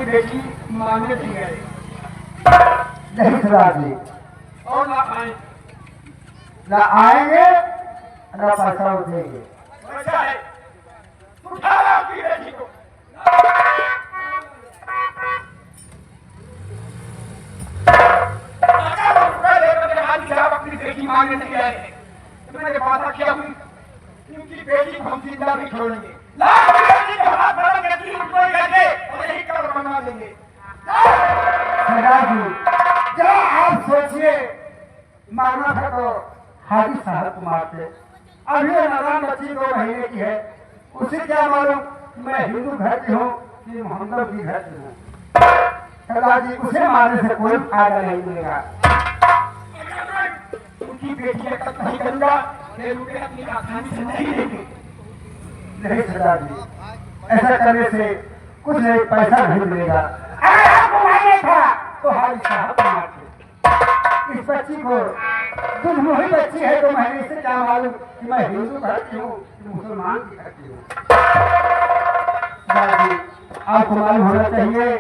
बेटी मांगने थी गए नहीं सरदार जी, और ना आए ना आएंगे ना पैसा देंगे। वैसा है उठा ला अपनी बेटी को। अपनी बेटी मांगने नहीं आए हैं तो मैंने वादा किया हूँ इनकी बेटी को हम जिंदा नहीं छोड़ेंगे। सरदार जी, जरा आप सोचिए, मारना था तो हाजी साहब को मारते। अभी ये नादान बच्ची 2 महीने की है, उसे क्या मालूम मैं हिंदू घर की हूँ कि मोहम्मद की घर की हूँ। सरदार जी, उसे मारने से कोई फायदा नहीं मिलेगा। उनकी बेटी का कत्ल नहीं करूंगा, मैं रुपये अपनी आसानी से नहीं लेंगे। नहीं सरदार जी, ऐसा करने से कुछ नहीं, पैसा नहीं मिलेगा। अगर आपको मारना था तो हाजी साहब को मारते। इस बच्ची को दुधमुही बच्ची है 2 महीने से, क्या मालूम कि मैं हिंदू घर की हूँ कि मुसलमान की घर की हूँ। सरदार जी, आपको मालूम होना चाहिए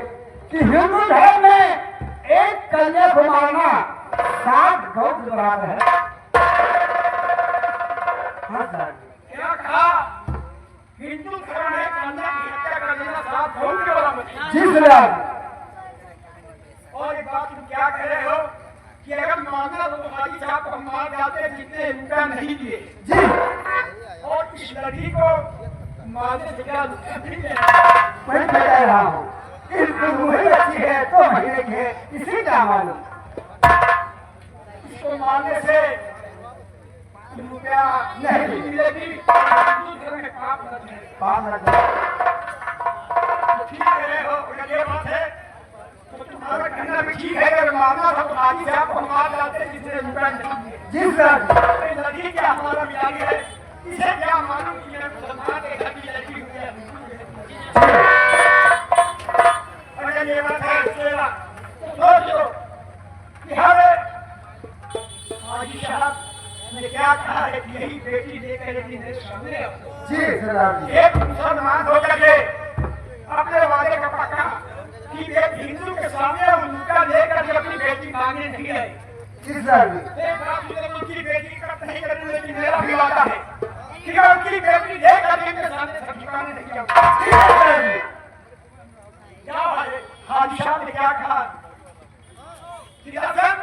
कि हिंदू धर्म में एक कन्या को मारना 7 गौ के बराबर है। हाँ सरदार जी। क्या कहा? हिंदू धर्म में कन्या की हत्या कर देना 7 गौ के बराबर है। जी सरदार जी। और एक बात तुम क्या कह रहे हो कि अगर मांगना तो हाजी साहब को हम मार डालते जितने रुपया नहीं दिए जी, और इस लड़की को मारने से क्या मैं कह रहा हूँ, वही अच्छी है 2 महीने की है, इसी क्या मालूम। इसको मारने से रुपया नहीं मिलेगी, हिंदू धर्म में पाप लग जाएगा। पाप लग जाए। ठीक कह रहे हो, अगर ये बात है तो तुम्हारा कहना भी ठीक है। अगर मारना था तो हाजी साहब को मार डालते जितने रुपया नहीं दिए। जी सरदार जी। लड़की क्या हमारा मिलानी है, इसे क्या मालूम कि मैं मुसलमान के घर की लड़की हूँ या अगर ये बात है तो सोचो कि हमें हाजी साहब ने क्या कहा है कि यही बेटी लेकर एक दिन सामने आओ। जी सरदार जी। एक मुसलमान होकर के अपने वादे का पक्का कि एक हिंदू के सामने उनका लेकर के अपनी बेटी मांगने नहीं आई। जी सरदार जी। एक बात उनकी बेटी का नहीं करने, लेकिन मेरा भी वादा है कि मैं उनकी बेटी लेकर के इनके सामने झुकाने नहीं जाऊंगा। जी सरदार जी। क्या भाई हाजी साहब ने क्या कहा कि अफसर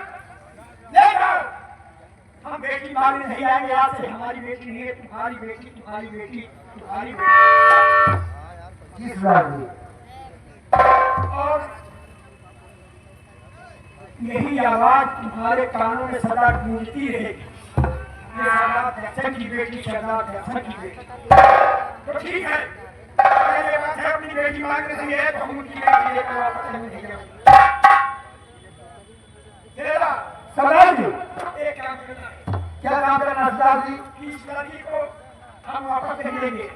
ले जाओ, हम बेटी मांगने नहीं आएंगे, आज से हमारी बेटी नहीं है, तुम्हारी बेटी तुम्हारी बेटी तुम्हारी बेटी। जी सरदार जी। और यही आवाज तुम्हारे कानों में सदा गूंजती रहेगी, ये सरदार अफसर की बेटी, सरदार अफसर की बेटी। तो ठीक है, अगर ये बात है अपनी बेटी मांग रही है तो हम उनकी बेटी लेकर वापस नहीं जाएंगे। सरदार जी, एक काम करना है, क्या काम करना सरदार जी? कि इस लड़की को हम वापस नहीं लेंगे,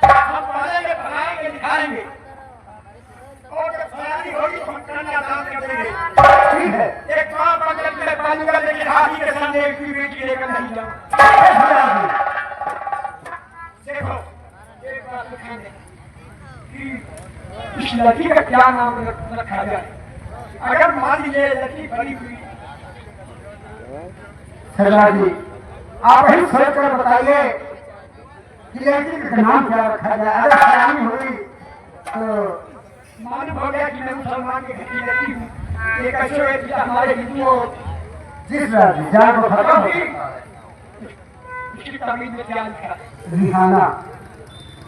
हम पढ़ेंगे पढ़ाएंगे लिखाएंगे और जब शादी होगी तो हम कन्यादान कर देंगे। ठीक है। एक माँ बनकर मैं पालूंगा, लेकिन हाथी के सामने एक भी बेटी लेकर नहीं जाऊंगा। सरदार जी। देखो एक बात ध्यान दें कि इस लड़की का क्या नाम रखा जाए। अगर मान लीजिए लड़की बड़ी हुई, सरदार जी, आप ही सोच कर बताइए कि लड़की का नाम क्या रखा जाए। अगर सयानी हुई तो मालूम हो गया कि मैं मुसलमान के घर की लड़की हूँ, ये कैसे हुए कि हमारे हिंदुओं जी सरदार जी, जान को खत्म हो सकता है। उसकी तमीज में क्या लिखा, रिहाना।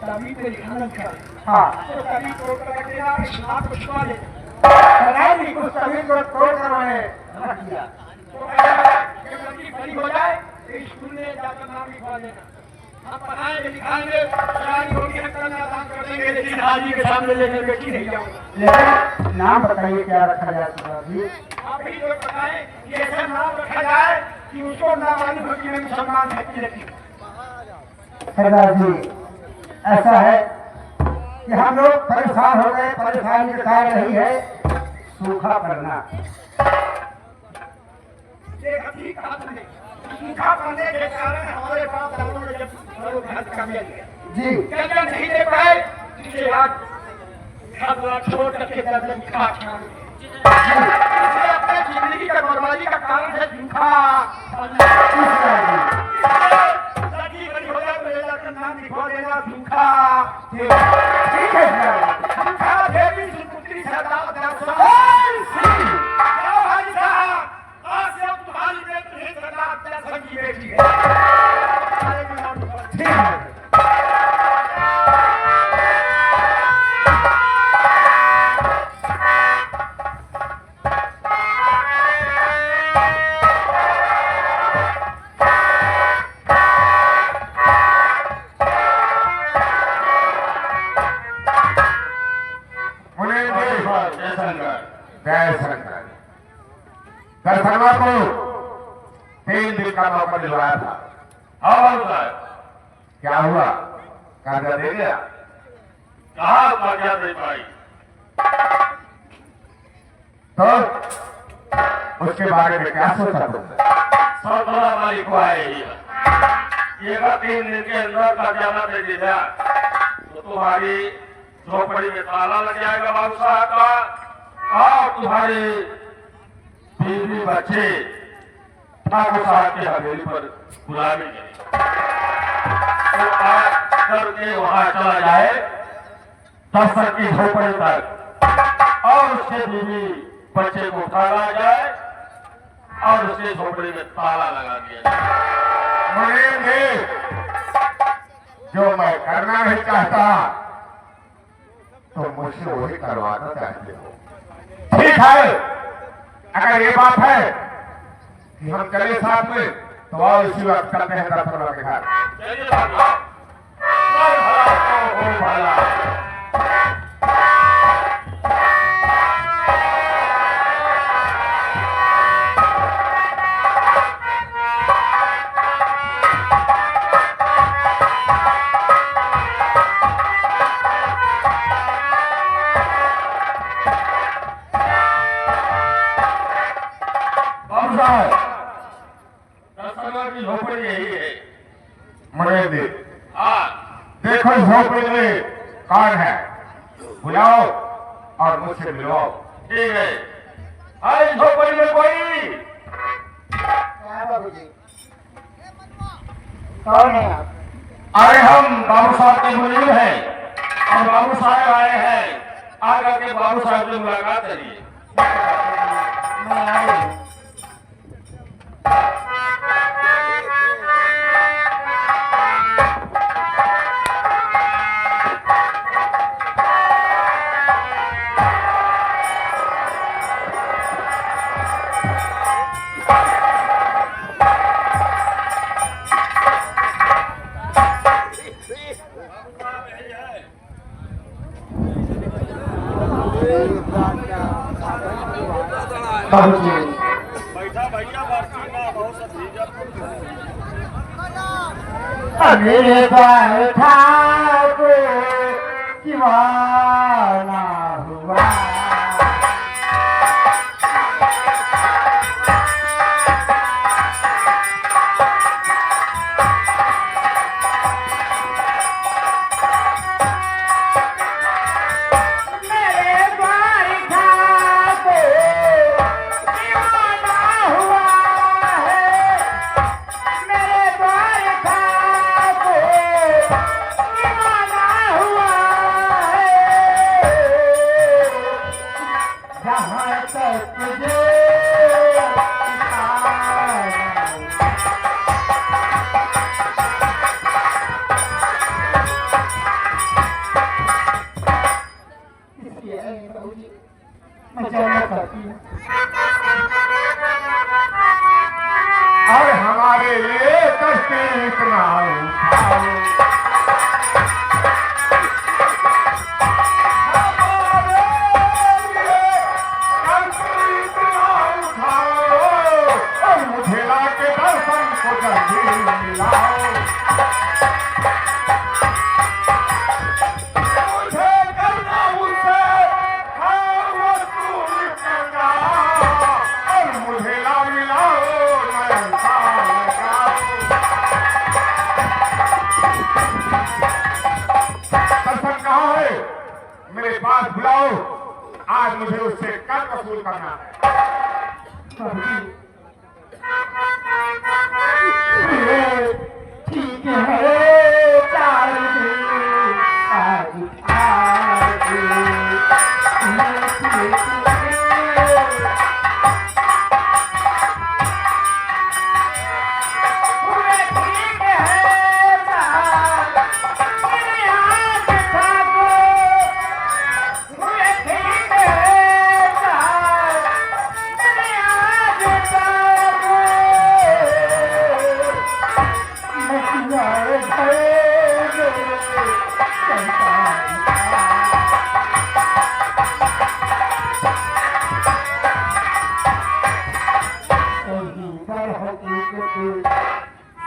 तमीज में लिखाना लिखा, हाँ तो तमीज तोड़ कर रख देना, इस बात को छुपा लेना। सरदार जी, उस तमीज को तोड़ कर उन्हें रख दिया। तो जब लड़की बड़ी हो जाए तो स्कूल में जाकर नाम लिखवा देना, हम पढ़ाएंगे लिखाएंगे, शादी होगी हम कन्यादान कर देंगे, लेकिन हाजी के सामने लेकर बेटी नहीं जाऊंगा। लेकिन नाम बताइए क्या रखा जाए सरदार जी? आप ही लोग बताएं कि ऐसा नाम रखा जाए कि उसको ना मालूम हो कि मैं मुसलमान घर की लड़की हूँ। सरदार जी, ऐसा है कि हम लोग परेशान हो गए, परेशानी का कारण यही है सूखा पड़ना। ठीक आपने सूखा पड़ने के कारण हमारे पास दानों ने जब घर का मिल गया जी क्या नहीं दे पाए, इसके बाद खतरा छोड़ करके दर्द लिखा अपने जिंदगी का बर्बादी का कारण है झूठा लड़की बड़ी हो जाए मेरे जाकर नाम लिखवा देना झूठा ठीक है झूठा देवी सुपुत्री सरदार दर्शन क्या भाई साहब आज से अब तुम्हारी बेटी है सरदार दर्शन की बेटी है ठीक है दर्शनवा को 3 दिन का मौका दिलवाया था। हाँ साहब, क्या हुआ? कर्जा दे दिया? कहा कर्जा दे पाई? तो उसके बारे में क्या सोचा तुमने? सरदार मालिक को आए ही ये 3 दिन के अंदर कर्जा न दे दिया तो तुम्हारी झोपड़ी में ताला लग जाएगा बाबू साहब का और तुम्हारे बीवी बच्चे ठाकुर साहब की हवेली पर बुलाएंगे तो आप करके वहां चला जाए 10 की झोपड़ी तक और उसके बीवी बच्चे को उठा लाया जाए और उसके झोपड़ी में ताला लगा दिया जाए। जो मैं करना नहीं चाहता तो मुझसे वही करवाना चाहते हो। ठीक है, अगर ये बात है कि हम चले साथ में तो आओ इसी वक्त चलते हैं दर्शनवा के घर। चलिए भला हो भला की झोपड़ी यही है। मरेंगे हाँ देखो झोपड़ी में कौन है, बुलाओ और मुझसे मिलवाओ। ठीक है। अरे झोपड़ी में कोई बाबूजी कौन है आप? अरे हम बाबू साहब के मुनीम हैं और बाबू साहब आए हैं, आकर के बाबू साहब से मुलाकात करिए। मैं आई हूँ। मेरे बैठा को दीवाना हुआ और हमारे लिए कष्ट इतना और मुझे लाके दर्शन को जल्दी मिलाओ। आज मुझे उससे कर वसूल करना है। ठीक है,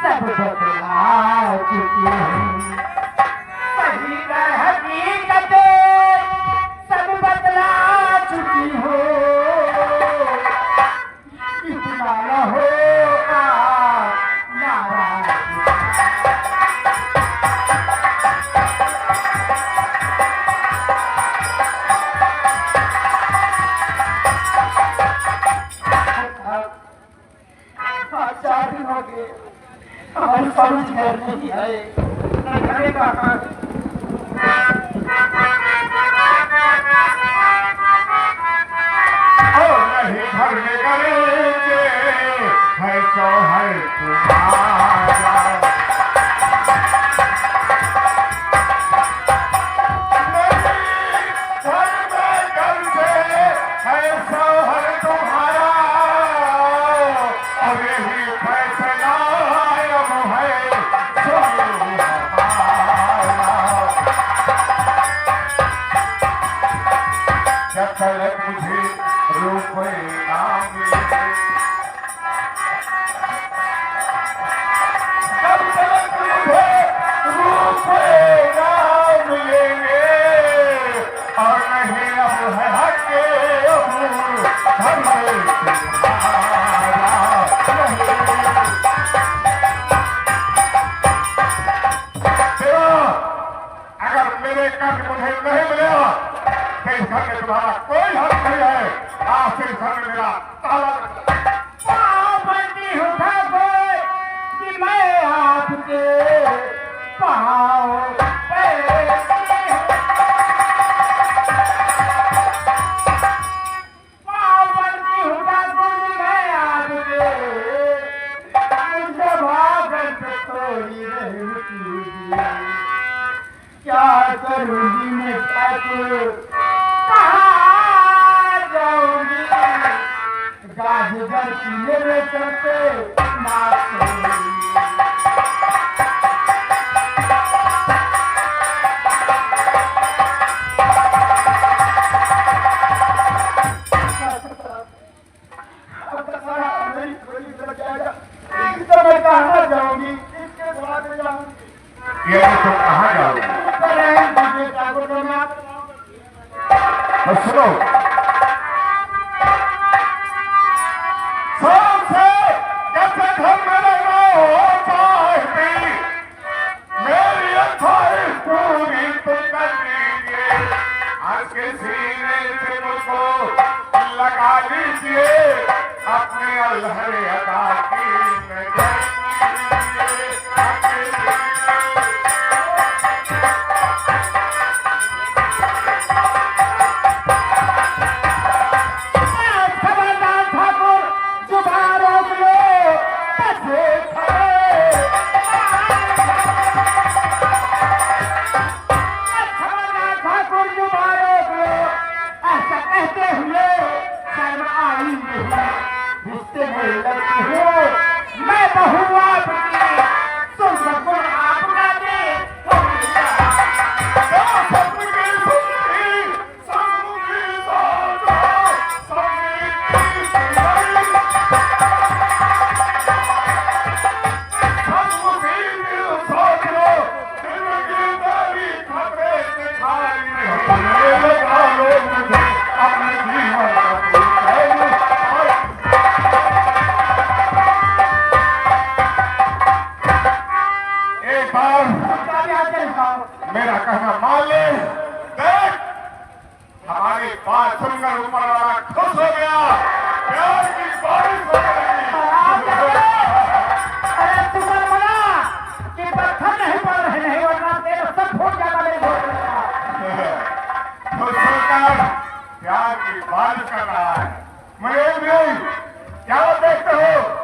सब बदला चुकी हूँ, सही हकीकत सब बदला चुकी हो, इतना न हो हमारी समझ घर नहीं आए, घरे का नहीं घर में करेंगे है तो है तुम्हारा, मुझे रुपए ना मिले, जब तक मुझे रुपए ना मिलेंगे और नहीं अब है हके घर में अगर मेरे कर्ज मुझे नहीं मिलेगा इस घर में तुम्हारा कोई हक नहीं है। आज इस घर में मेरा ताला बनती हूँ ठाकुर कि मैं आपके पाँव बनती हूँ ठाकुर कि मैं आपके जब आकर से थोड़ी रहती, क्या करूँगी मैं ठाकुर, गाजर पीले में चलते मैं कहाँ जाऊंगी, इसके द्वार में जाऊंगी, ये तुम कहाँ जाओगे? सुनो मेरी ख्वाहिश पूरी तुम कर दीजिए, आज के सीने से मुझको लगा लीजिए अपने अल्लाह अदा की मैं बहुआ तुम सबको आपका दे सुनकर ऊपर वाला खुश हो गया, प्यार की बारिश हो गई। अरे तुम्हें बोला कि पत्थर नहीं पड़ रहे नहीं वरना तेरा सब फूट जाता मेरे घर तो सुनकर प्यार की बारिश कर रहा है। मयूर भाई क्या देखते हो?